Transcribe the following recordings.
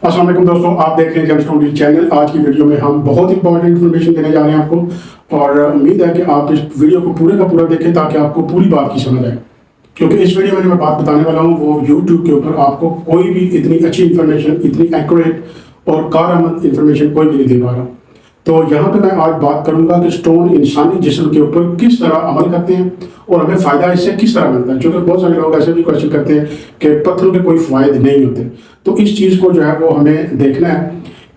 السلام علیکم دوستوں، آپ دیکھ رہے ہیں جیمز ٹون چینل۔ آج کی ویڈیو میں ہم بہت امپورٹنٹ انفارمیشن دینے جا رہے ہیں آپ کو، اور امید ہے کہ آپ اس ویڈیو کو پورے کا پورا دیکھیں تاکہ آپ کو پوری بات کی سمجھ آئے، کیونکہ اس ویڈیو میں جو میں بات بتانے والا ہوں وہ یوٹیوب کے اوپر آپ کو کوئی بھی اتنی اچھی انفارمیشن، اتنی ایکوریٹ اور کارآمد انفارمیشن کوئی بھی نہیں دے پا رہا۔ تو یہاں پہ میں آج بات کروں گا کہ سٹون انسانی جسم کے اوپر کس طرح عمل کرتے ہیں اور ہمیں فائدہ اس سے کس طرح ملتا ہے، چونکہ بہت سارے لوگ ایسے بھی کوشچن کرتے ہیں کہ پتھروں کے کوئی فوائد نہیں ہوتے۔ تو اس چیز کو جو ہے وہ ہمیں دیکھنا ہے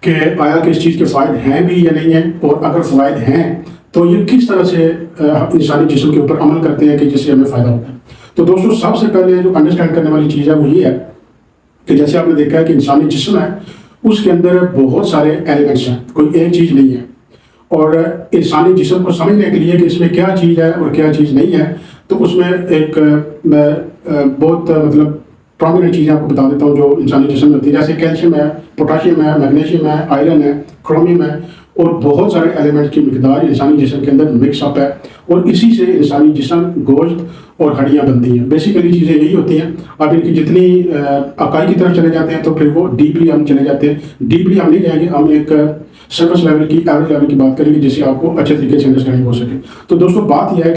کہ آیا کہ اس چیز کے فوائد ہیں بھی یا نہیں ہیں، اور اگر فوائد ہیں تو یہ کس طرح سے انسانی جسم کے اوپر عمل کرتے ہیں کہ جس سے ہمیں فائدہ ہوتا ہے۔ تو دوستوں، سب سے پہلے جو انڈرسٹینڈ کرنے والی چیز ہے وہ یہ ہے کہ جیسے آپ نے دیکھا ہے کہ انسانی جسم ہے، اس کے اندر بہت سارے ایلیمنٹس ہیں، کوئی ایک چیز نہیں ہے۔ اور انسانی جسم کو سمجھنے کے لیے کہ اس میں کیا چیز ہے اور کیا چیز نہیں ہے، تو اس میں ایک میں بہت پرومیننٹ چیزیں آپ کو بتا دیتا ہوں جو انسانی جسم میں ہوتی ہے، جیسے کیلشیم ہے، پوٹاشیم ہے، میگنیشیم ہے، آئرن ہے، کرومیم ہے، اور بہت سارے ایلیمنٹ کی مقدار انسانی جسم کے اندر مکس اپ ہے، اور اسی سے انسانی جسم گوشت اور ہڈیاں بنتی ہیں۔ بیسیکلی چیزیں یہی ہوتی ہیں۔ اب ان کی جتنی عقائد کی طرف چلے جاتے ہیں تو پھر وہ ڈیپلی ہم چلے جاتے ہیں، ڈیپلی ہم نہیں جائیں گے، ہم ایک سرفس لیول کی، ایوریج لیول کی بات کریں گے جس سے آپ کو اچھے طریقے سے انڈرسٹینڈنگ ہو سکے۔ تو دوستوں، بات یہ ہے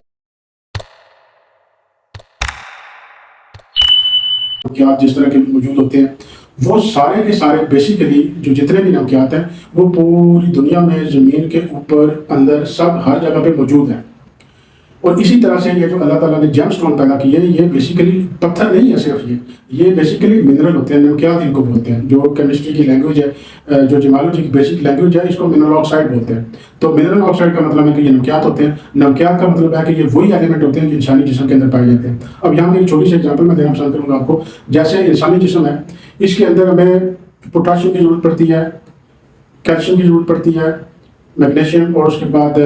کہ جس طرح کے موجود ہوتے ہیں وہ سارے کے سارے بیسیکلی جو جتنے بھی نمکیات ہیں وہ پوری دنیا میں زمین کے اوپر اندر سب ہر جگہ پہ موجود ہیں۔ اور اسی طرح سے یہ جو اللہ تعالیٰ نے جیم سٹون پیدا کیے ہیں، یہ بیسیکلی پتھر نہیں ہے صرف، یہ بیسیکلی منرل ہوتے ہیں، نمکیات ان کو بولتے ہیں۔ جو کیمسٹری کی لینگویج ہے، جو جیولوجی کی بیسک لینگویج ہے، اس کو منرل آکسائڈ بولتے ہیں۔ تو منرل آکسائڈ کا مطلب ہے کہ یہ نمکیات ہوتے ہیں۔ نمکیات کا مطلب ہے کہ یہ وہی ایلیمنٹ ہوتے ہیں جو انسانی جسم کے اندر پائے جاتے ہیں۔ اب یہاں میں ایک چھوٹی سی ایگزامپل میں دینا پسند کروں گا آپ کو۔ جیسے انسانی جسم ہے، اس کے اندر ہمیں پوٹاشیم کی ضرورت پڑتی ہے، کیلشیم کی ضرورت پڑتی ہے، میگنیشیم، اور اس کے بعد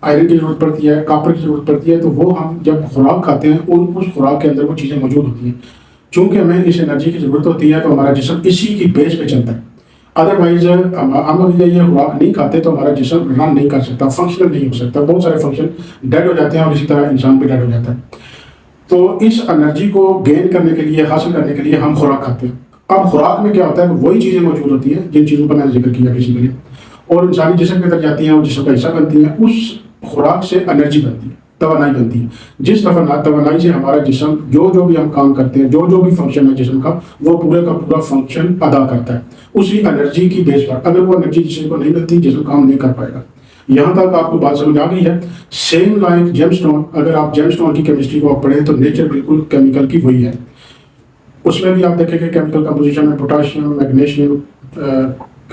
آئرن کی ضرورت پڑتی ہے، کاپر کی ضرورت پڑتی ہے۔ تو وہ ہم جب خوراک کھاتے ہیں اس خوراک کے اندر وہ چیزیں موجود ہوتی ہیں۔ چونکہ ہمیں اس انرجی کی ضرورت ہوتی ہے تو ہمارا جسم اسی کی بیس پہ چلتا ہے۔ ادروائز ہم اگر یہ خوراک نہیں کھاتے تو ہمارا جسم رن نہیں کر سکتا، فنکشنل نہیں ہو سکتا، بہت سارے فنکشن ڈیڈ ہو جاتے ہیں، اور اسی طرح انسان بھی ڈیڈ ہو جاتا ہے۔ تو اس انرجی کو گین کرنے کے لیے، حاصل کرنے کے لیے ہم خوراک کھاتے ہیں۔ اب خوراک میں کیا ہوتا ہے کہ وہی چیزیں موجود ہوتی ہیں جن چیزوں کا میں نے ذکر کیا بیسیکلی، اور انسانی جسم کے اندر جاتی ہیں اور جسم کا حصہ بنتی ہیں۔ اس خوراک سے انرجی بنتی ہے، توانائی بنتی ہے، جس توانائی سے ہمارا جسم جو بھی ہم کام کرتے ہیں، جو بھی فنکشن ہے جسم کا، وہ پورے کا پورا فنکشن ادا کرتا ہے اسی انرجی کی بیس پر۔ اگر وہ انرجی جسم کو نہیں ملتی، جسم کام نہیں کر پائے گا۔ یہاں تک آپ کو بات سمجھ آ گئی ہے؟ سیم لائک جیم سٹون، اگر آپ جیم سٹون کی کیمسٹری کو آپ پڑھیں تو نیچر بالکل کیمیکل کی وہی ہے۔ اس میں بھی آپ دیکھیں کہ کیمیکل کمپوزیشن میں پوٹاشیم، میگنیشیم،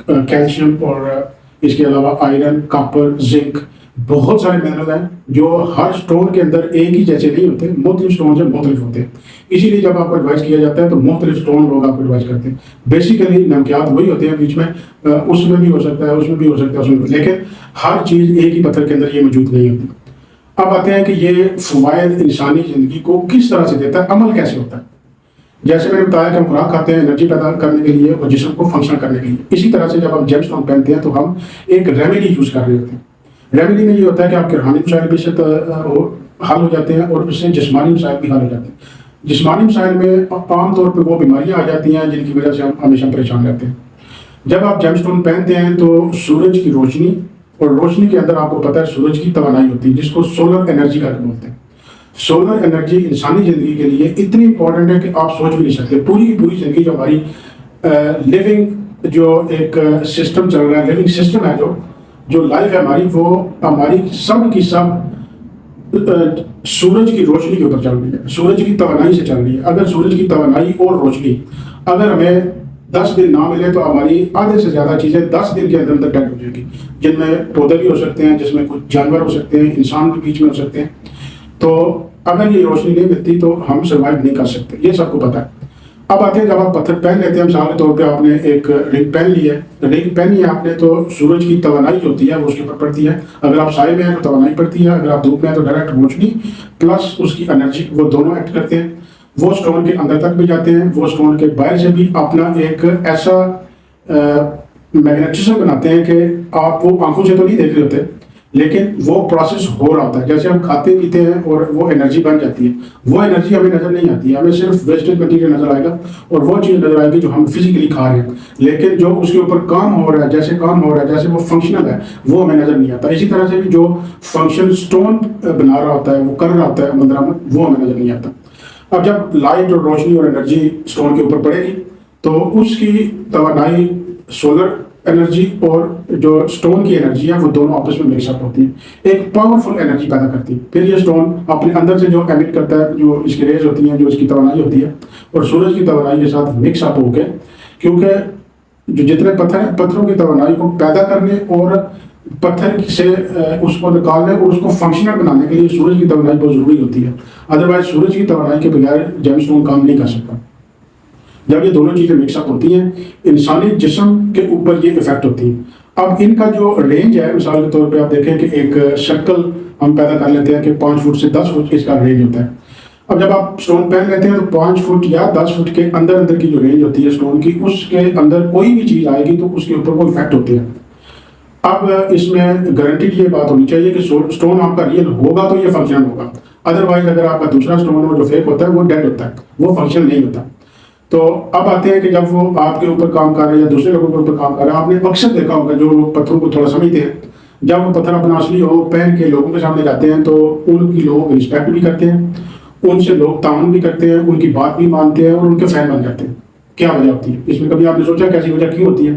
کیلشیم، اور اس کے علاوہ آئرن، کاپر، زنک، بہت سارے منرل ہیں جو ہر سٹون کے اندر ایک ہی جیسے نہیں ہوتے، مختلف سٹون سے مختلف ہوتے ہیں۔ اسی لیے جب آپ کو ایڈوائز کیا جاتا ہے تو مختلف سٹون لوگ آپ کو ایڈوائز کرتے ہیں۔ بیسیکلی نمکیات وہی ہوتے ہیں، بیچ میں اس میں بھی ہو سکتا ہے، اس میں بھی ہو سکتا ہے، اس میں، لیکن ہر چیز ایک ہی پتھر کے اندر یہ موجود نہیں ہوتی۔ اب آتے ہیں کہ یہ فوائد انسانی زندگی کو کس طرح سے دیتا ہے، عمل کیسے ہوتا ہے۔ جیسے میں نے بتایا کہ ہم خوراک کھاتے ہیں انرجی پیدا کرنے کے لیے اور جسم کو فنکشن کرنے کے لیے۔ اسی طرح سے جب ہم جیم سٹون پہنتے ہیں تو ہم ایک ریمیڈی یوز کر رہے ہوتے ہیں۔ ریمیڈی میں یہ ہوتا ہے کہ آپ کے روحانی مسائل بھی حل ہو جاتے ہیں، اور اس سے جسمانی مسائل بھی حل ہو جاتے ہیں۔ جسمانی مسائل میں عام طور پہ وہ بیماریاں آ جاتی ہیں جن کی وجہ سے ہم ہمیشہ پریشان رہتے ہیں۔ جب آپ جیم سٹون پہنتے ہیں تو سورج کی روشنی، اور روشنی کے اندر آپ کو پتہ ہے سورج کی توانائی ہوتی ہے جس کو سولر انرجی کا بولتے ہیں۔ سولر انرجی انسانی زندگی کے لیے اتنی امپورٹنٹ ہے کہ آپ سوچ بھی نہیں سکتے۔ پوری کی پوری زندگی جو ہماری لیونگ جو ایک سسٹم چل رہا ہے، لیونگ سسٹم ہے، جو لائف ہے ہماری، وہ ہماری سب کی سب سورج کی روشنی کے اوپر چل رہی ہے، سورج کی توانائی سے چل رہی ہے۔ اگر سورج کی توانائی اور روشنی اگر ہمیں 10 دن نہ ملے تو ہماری آدھے سے زیادہ چیزیں 10 دن کے اندر ڈیڈ ہو جائیں گی، جن میں پودے بھی ہو سکتے ہیں، جس میں کچھ جانور ہو سکتے ہیں، انسان بھی بیچ میں ہو سکتے ہیں۔ تو اگر یہ روشنی نہیں ملتی تو ہم سروائیو نہیں کر سکتے، یہ سب کو پتہ ہے۔ اب آتے ہیں جب آپ پتھر پہن لیتے ہیں، مثال کے طور پہ آپ نے ایک رنگ پہن لی ہے، رنگ پہنی ہے آپ نے، تو سورج کی توانائی ہوتی ہے وہ اس کے اوپر پڑتی ہے۔ اگر آپ سائے میں ہیں تو توانائی پڑتی ہے، اگر آپ دھوپ میں ہیں تو ڈائریکٹ روشنی پلس اس کی انرجی، وہ دونوں ایکٹ کرتے ہیں۔ وہ سٹون کے اندر تک بھی جاتے ہیں، وہ سٹون کے باہر سے بھی اپنا ایک ایسا میگنیٹزم بناتے ہیں کہ آپ وہ آنکھوں سے تو نہیں دیکھ رہے ہوتے، لیکن وہ پروسیس ہو رہا ہوتا ہے. جیسے ہم کھاتے پیتے ہیں اور وہ انرجی بن جاتی ہے، وہ انرجی ہمیں نظر نہیں آتی ہے، ہمیں صرف ویسٹیج مٹیریل نظر آئے گا اور وہ چیز نظر آئے گی جو ہم فزیکلی کھا رہے ہیں. لیکن جو اس کے اوپر کام ہو رہا ہے، جیسے کام ہو رہا ہے، جیسے وہ فنکشنل ہے، وہ ہمیں نظر نہیں آتا. اسی طرح سے بھی جو فنکشن اسٹون بنا رہا ہوتا ہے، وہ کر رہا ہوتا ہے مندرمت، وہ ہمیں نظر نہیں آتا. اب جب لائٹ اور روشنی اور انرجی اسٹون کے اوپر پڑے گی تو اس کی توانائی سولر انرجی اور جو اسٹون کی انرجی ہے وہ دونوں آپس میں مکس اپ ہوتی ہے، ایک پاورفل انرجی پیدا کرتی ہے. پھر یہ اسٹون اپنے اندر سے جو ایمٹ کرتا ہے، جو اس کی ریز ہوتی ہیں، جو اس کی توانائی ہوتی ہے، اور سورج کی توانائی کے ساتھ مکس اپ ہو کے، کیونکہ جو جتنے پتھر ہیں، پتھروں کی توانائی کو پیدا کرنے اور پتھر سے اس کو نکالنے اور اس کو فنکشنل بنانے کے لیے سورج کی توانائی بہت ضروری ہوتی ہے. ادروائز سورج کی توانائی کے بغیر جیم اسٹون کام نہیں کر سکتا. جب یہ دونوں چیزیں مکس اپ ہوتی ہیں، انسانی جسم کے اوپر یہ افیکٹ ہوتی ہے. اب ان کا جو رینج ہے، مثال کے طور پہ آپ دیکھیں کہ ایک شکل ہم پیدا کر لیتے ہیں کہ 5 فٹ سے 10 فٹ اس کا رینج ہوتا ہے. اب جب آپ اسٹون پہن لیتے ہیں تو 5 فٹ یا 10 فٹ کے اندر کی جو رینج ہوتی ہے اسٹون کی، اس کے اندر کوئی بھی چیز آئے گی تو اس کے اوپر وہ افیکٹ ہوتے ہیں. اب اس میں گارنٹیڈ یہ بات ہونی چاہیے کہ اسٹون آپ کا ریئل ہوگا تو یہ فنکشن ہوگا. ادروائز اگر آپ کا دوسرا اسٹون ہو جو فیک ہوتا ہے، وہ ڈیڈ ہوتا ہے، وہ فنکشن نہیں ہوتا. تو اب آتے ہیں کہ جب وہ آپ کے اوپر کام کر رہے ہیں یا دوسرے لوگوں کے اوپر کام کر رہے ہیں، آپ نے اکثر دیکھا ہوگا جو لوگ پتھروں کو تھوڑا سمجھتے ہیں، جب وہ پتھر اپنا اصلی ہو پہن کے لوگوں کے سامنے جاتے ہیں تو ان کی لوگ رسپیکٹ بھی کرتے ہیں، ان سے لوگ تعاون بھی کرتے ہیں، ان کی بات بھی مانتے ہیں اور ان کے فین بن جاتے ہیں. کیا وجہ ہوتی ہے اس میں؟ کبھی آپ نے سوچا کہ ایسی وجہ کیوں ہوتی ہے؟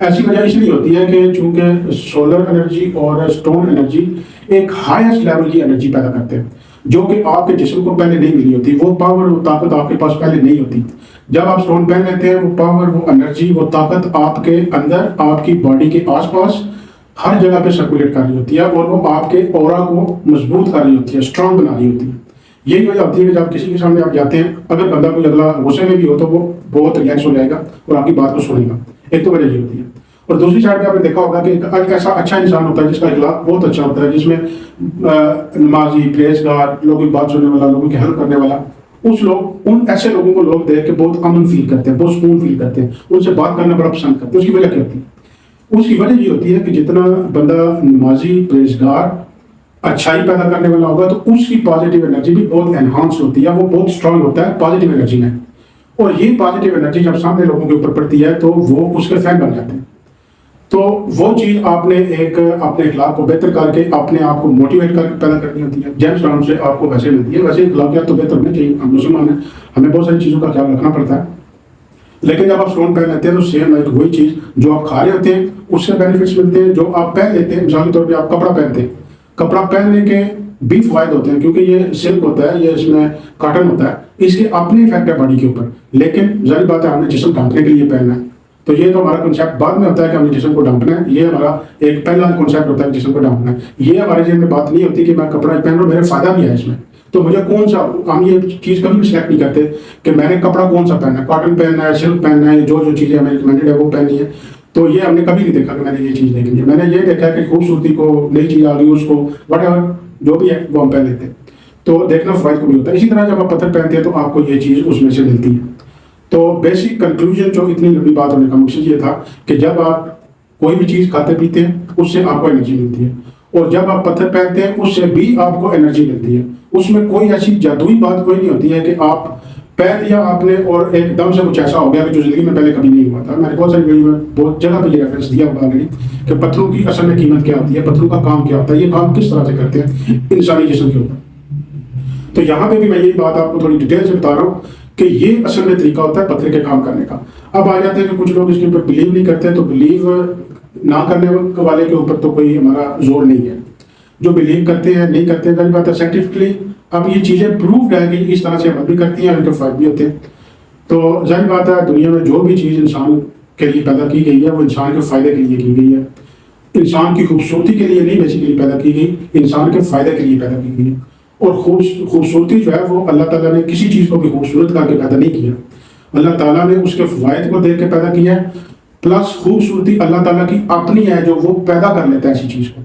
ایسی وجہ اس لیے ہوتی ہے کہ چونکہ سولر انرجی اور اسٹون انرجی ایک ہائیسٹ لیول کی انرجی پیدا کرتے ہیں، جو کہ آپ کے جسم کو پہلے نہیں ملی ہوتی. وہ پاور، وہ طاقت آپ کے پاس پہلے نہیں ہوتی. جب آپ اسٹون پہن لیتے ہیں، وہ پاور، وہ انرجی، وہ طاقت آپ کے اندر، آپ کی باڈی کے آس پاس ہر جگہ پہ سرکولیٹ کر رہی ہوتی ہے اور وہ آپ کے اورا کو مضبوط کر رہی ہوتی ہے، اسٹرانگ بنا رہی ہوتی ہے. یہی وجہ ہوتی ہے کہ جب کسی کے سامنے آپ جاتے ہیں، اگر بندہ کوئی اگلا غصے میں بھی ہو تو وہ بہت ریلیکس ہو جائے گا اور آپ کی بات کو سنے گا. ایک تو وجہ یہ ہوتی ہے. اور دوسری سائڈ پہ آپ نے دیکھا ہوگا کہ ایک ایسا اچھا انسان ہوتا ہے جس کا اخلاق بہت اچھا ہوتا ہے، جس میں نمازی، پرہیزگار، لوگوں کی بات سننے والا، لوگوں کی ہیلپ کرنے والا، ان ایسے لوگوں کو لوگ دیکھ کے بہت امن فیل کرتے ہیں، بہت سکون فیل کرتے ہیں، ان سے بات کرنا بڑا پسند کرتے ہیں. اس کی وجہ کیا ہوتی ہے؟ اس کی وجہ یہ ہوتی ہے کہ جتنا بندہ نمازی، پرہیزگار، اچھائی پیدا کرنے والا ہوگا تو اس کی پازیٹیو انرجی بھی بہت انہانس ہوتی ہے، وہ بہت اسٹرانگ ہوتا ہے پازیٹیو انرجی میں. اور یہ پازیٹیو انرجی جب سامنے لوگوں کے اوپر پڑتی ہے تو وہ اس کے فین بن جاتے ہیں. تو وہ چیز آپ نے ایک اپنے اخلاق کو بہتر کر کے اپنے آپ کو موٹیویٹ کر کے پیدا کرنی ہوتی ہے. جیم اسٹون سے آپ کو ویسے ملتی ہے. ویسے اخلاقیات تو بہتر ہونے چاہیے، ہم مسلمان ہیں، ہمیں بہت ساری چیزوں کا خیال رکھنا پڑتا ہے. لیکن جب آپ اسٹون پہن لیتے ہیں تو سیم لائک وہی چیز جو آپ کھا رہے ہوتے ہیں اس سے بینیفٹس ملتے ہیں جو آپ پہن لیتے ہیں. مثال کے طور پہ آپ کپڑا پہنتے ہیں، کپڑا پہننے کے بھی فوائد ہوتے ہیں کیونکہ یہ سلک ہوتا ہے، یہ اس میں کاٹن ہوتا ہے، اس کے اپنے افیکٹ ہے باڈی کے اوپر. لیکن ظاہر بات ہے ہم نے جسم ڈھانپنے کے لیے پہننا ہے، تو یہ تو ہمارا کنسیپٹ بعد میں ہوتا ہے کہ ہم نے جسم کو ڈھانپنا ہے. یہ ہمارا ایک پہلا کنسیپٹ ہوتا ہے کہ جسم کو ڈھانپنا ہے. یہ ہمارے ذہن میں بات نہیں ہوتی کہ میں کپڑا پہن رہا ہوں، میرے فائدہ بھی ہے اس میں، تو مجھے کون سا، ہم یہ چیز کبھی بھی سلیکٹ نہیں کرتے کہ میں نے کپڑا کون سا پہننا ہے، کاٹن پہننا ہے، سلک پہننا ہے، جو چیزیں ہمیں ریکمینڈیڈ ہے وہ پہننی ہے. تو یہ ہم نے کبھی نہیں دیکھا کہ میں نے یہ چیز دیکھنی ہے. میں نے یہ دیکھا کہ خوبصورتی کو، نئی چیز آ گئی اس کو، وٹ ایور جو بھی ہے وہ ہم پہن لیتے ہیں. تو دیکھنا فوائد کو بھی ہوتا ہے. اسی طرح جب آپ پتھر پہنتے ہیں تو آپ کو یہ چیز اس میں سے ملتی ہے. تو بیسک کنکلوژن جو اتنی لمبی بات ہونے کا مقصد یہ تھا کہ جب آپ کوئی بھی چیز کھاتے پیتے ہیں اس سے آپ کو انرجی ملتی ہے، اور جب آپ پتھر پہنتے ہیں اس سے بھی آپ کو انرجی ملتی ہے. اس میں کوئی ایسی جادوئی بات کوئی نہیں ہوتی ہے کہ آپ پہن لیا آپ نے اور ایک دم سے کچھ ایسا ہو گیا کہ جو زندگی میں پہلے کبھی نہیں ہوا تھا. میں نے بہت ساری ویڈیو میں بہت جگہ پہ یہ ریفرنس دیا ہوگا آلریڈی کہ پتھروں کی اصل میں قیمت کیا ہوتی ہے، پتھروں کا کام کیا ہوتا ہے، یہ کام کس طرح سے کرتے ہیں انسانی جسم کے اوپر. تو یہاں پہ بھی میں یہی بات آپ کو تھوڑی ڈیٹیل سے بتا رہا ہوں کہ یہ اصل میں طریقہ ہوتا ہے پتھر کے کام کرنے کا. اب آ جاتے ہیں کہ کچھ لوگ اس کے اوپر بلیو نہیں کرتے، تو بلیو نہ کرنے والے کے اوپر تو کوئی ہمارا زور نہیں ہے. جو بلیو کرتے ہیں نہیں کرتے ہیں، ظاہر بات ہے سائنٹیفکلی اب یہ چیزیں پروفڈ ہے کہ اس طرح سے عمل بھی کرتی ہیں، ان کے فائدے بھی ہوتے ہیں. تو ظاہر بات ہے دنیا میں جو بھی چیز انسان کے لیے پیدا کی گئی ہے وہ انسان کے فائدے کے لیے کی گئی ہے. انسان کی خوبصورتی کے لیے نہیں بیسیکلی پیدا کی گئی، انسان کے فائدے کے لیے پیدا کی گئی. اور خوبصورتی جو ہے وہ اللہ تعالیٰ نے کسی چیز کو بھی خوبصورت کر کے پیدا نہیں کیا. اللہ تعالیٰ نے اس کے فوائد کو دیکھ کے پیدا کیا ہے، پلس خوبصورتی اللہ تعالیٰ کی اپنی ہے جو وہ پیدا کر لیتا ہے ایسی چیز کو.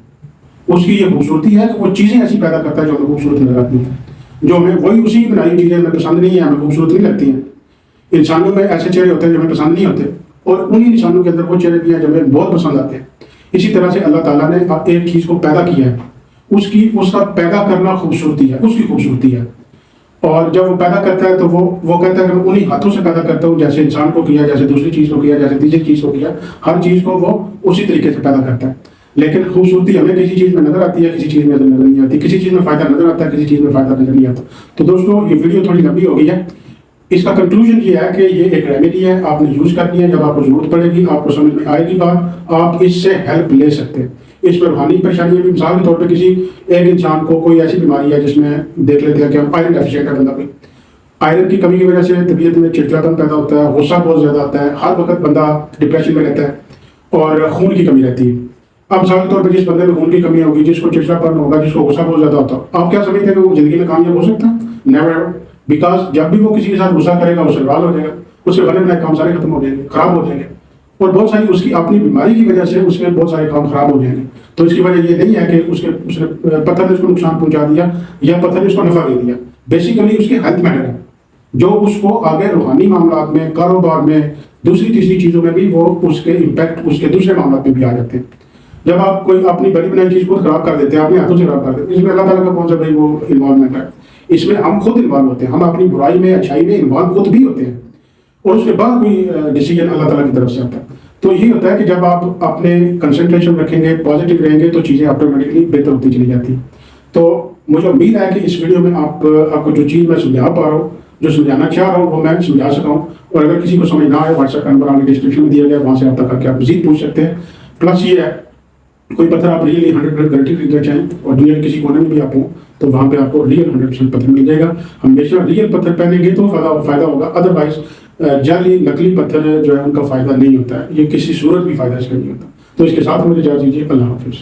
اس کی یہ خوبصورتی ہے کہ وہ چیزیں ایسی پیدا کرتا ہے جو ہمیں خوبصورت نظر آتی ہیں، جو ہمیں وہی اسی بنائی چیزیں ہمیں پسند نہیں ہیں، ہمیں خوبصورت نہیں لگتی ہیں. انسانوں میں ایسے چہرے ہوتے ہیں جو ہمیں پسند نہیں ہوتے، اور انہی انسانوں کے اندر وہ چہرے بھی ہیں جو ہمیں بہت پسند آتے ہیں. اسی طرح سے اللہ تعالیٰ نے ایک چیز کو پیدا کیا ہے، اس کا پیدا کرنا خوبصورتی ہے، اس کی خوبصورتی ہے. اور جب وہ پیدا کرتا ہے تو وہ کہتا ہے کہ میں انہی ہاتھوں سے پیدا کرتا ہوں، جیسے انسان کو کیا، جیسے دوسری چیز کو کیا، جیسے تیسری چیز کو کیا، ہر چیز کو وہ اسی طریقے سے پیدا کرتا ہے. لیکن خوبصورتی ہمیں کسی چیز میں نظر آتی ہے، کسی چیز میں نظر نہیں آتی، کسی چیز میں فائدہ نظر آتا ہے، کسی چیز میں فائدہ نظر نہیں آتا. تو دوستوں یہ ویڈیو تھوڑی لمبی ہو گئی ہے. اس کا کنکلوژن یہ ہے کہ یہ ایک ریمیڈی ہے، آپ نے یوز کرنی ہے. جب آپ کو ضرورت پڑے گی، آپ کو سمجھ میں آئے گی بات، آپ اس سے ہیلپ لے سکتے ہیں. اس میں روحانی پریشانیاں بھی، مثال کے طور پہ کسی ایک انسان کو کوئی ایسی بیماری ہے جس میں دیکھ لیتے ہیں کہ ہم آئرن ڈیفیشینٹ ہے بندہ کوئی، آئرن کی کمی کی وجہ سے طبیعت میں چڑچڑاپن پیدا ہوتا ہے، غصہ بہت زیادہ آتا ہے، ہر وقت بندہ ڈپریشن میں رہتا ہے، اور خون کی کمی رہتی ہے. اب مثال کے طور پہ جس بندے میں خون کی کمی ہوگی، جس کو چڑچڑاپن ہوگا، جس کو غصہ بہت زیادہ ہوتا ہے، آپ کیا سمجھتے ہیں کہ وہ زندگی میں کامیاب ہو سکتا ہے؟ Never ever. بیکاز جب بھی وہ کسی کے ساتھ غصہ کرے گا، وہ سروال ہو جائے گا، اس کے بنے بنائے کام سارے ختم ہو جائیں گے، خراب ہو جائیں گے، اور بہت ساری اس کی اپنی بیماری کی وجہ سے اس کے بہت سارے کام خراب ہو جائیں گے. تو اس کی وجہ یہ نہیں ہے کہ اس نے پتھر نے اس کو نقصان پہنچا دیا یا پتھر نے اس کو نفع دے دیا. بیسیکلی اس کے ہیلتھ میٹر ہے، جو اس کو آگے روحانی معاملات میں، کاروبار میں، دوسری تیسری چیزوں میں بھی وہ اس کے امپیکٹ اس کے دوسرے معاملات میں بھی آ جاتے ہیں. جب آپ کوئی اپنی بڑی بنائی چیز خود خراب کر دیتے ہیں، اپنے ہاتھوں سے خراب کر دیتے ہیں، اس میں اللہ تعالیٰ کا کون سا بھائی وہ انوالومنٹ ہے؟ اس میں ہم خود انوالو ہوتے ہیں، ہم اپنی برائی میں، اچھائی میں انوالو خود بھی ہوتے ہیں، اور اس کے بعد کوئی ڈیسیجن اللہ تعالیٰ کی طرف سے آتا ہے. تو یہ ہوتا ہے کہ جب آپ اپنے کنسنٹریشن رکھیں گے، پازیٹیو رہیں گے، تو چیزیں آٹومیٹکلی بہتر ہوتی چلی جاتی ہیں. تو مجھے امید ہے کہ اس ویڈیو میں آپ کو جو چیز میں سمجھا پا رہا ہوں، جو سمجھانا چاہ رہا ہوں، وہ میں سمجھا سکا ہوں. اور اگر کسی کو سمجھ نہ آئے، واٹس ایپ کا نمبر آگے ڈسکرپشن میں دیا گیا، وہاں سے رابطہ کر کے آپ مزید پوچھ سکتے ہیں. پلس یہ ہے، کوئی پتھر آپ ریئلی 100% گارنٹی خریدنا چاہیں اور دنیا کے کسی کونے میں بھی آپ ہوں، تو وہاں پہ آپ کو ریئل 100% پتھر مل جائے گا. ہمیشہ ریئل پتھر پہنیں گے تو فائدہ ہوگا، ادروائز جعلی نقلی پتھر جو ہے ان کا فائدہ نہیں ہوتا ہے، یہ کسی صورت بھی فائدہ اس کا نہیں ہوتا. تو اس کے ساتھ مجھے اجازت دیجیے. اللہ حافظ.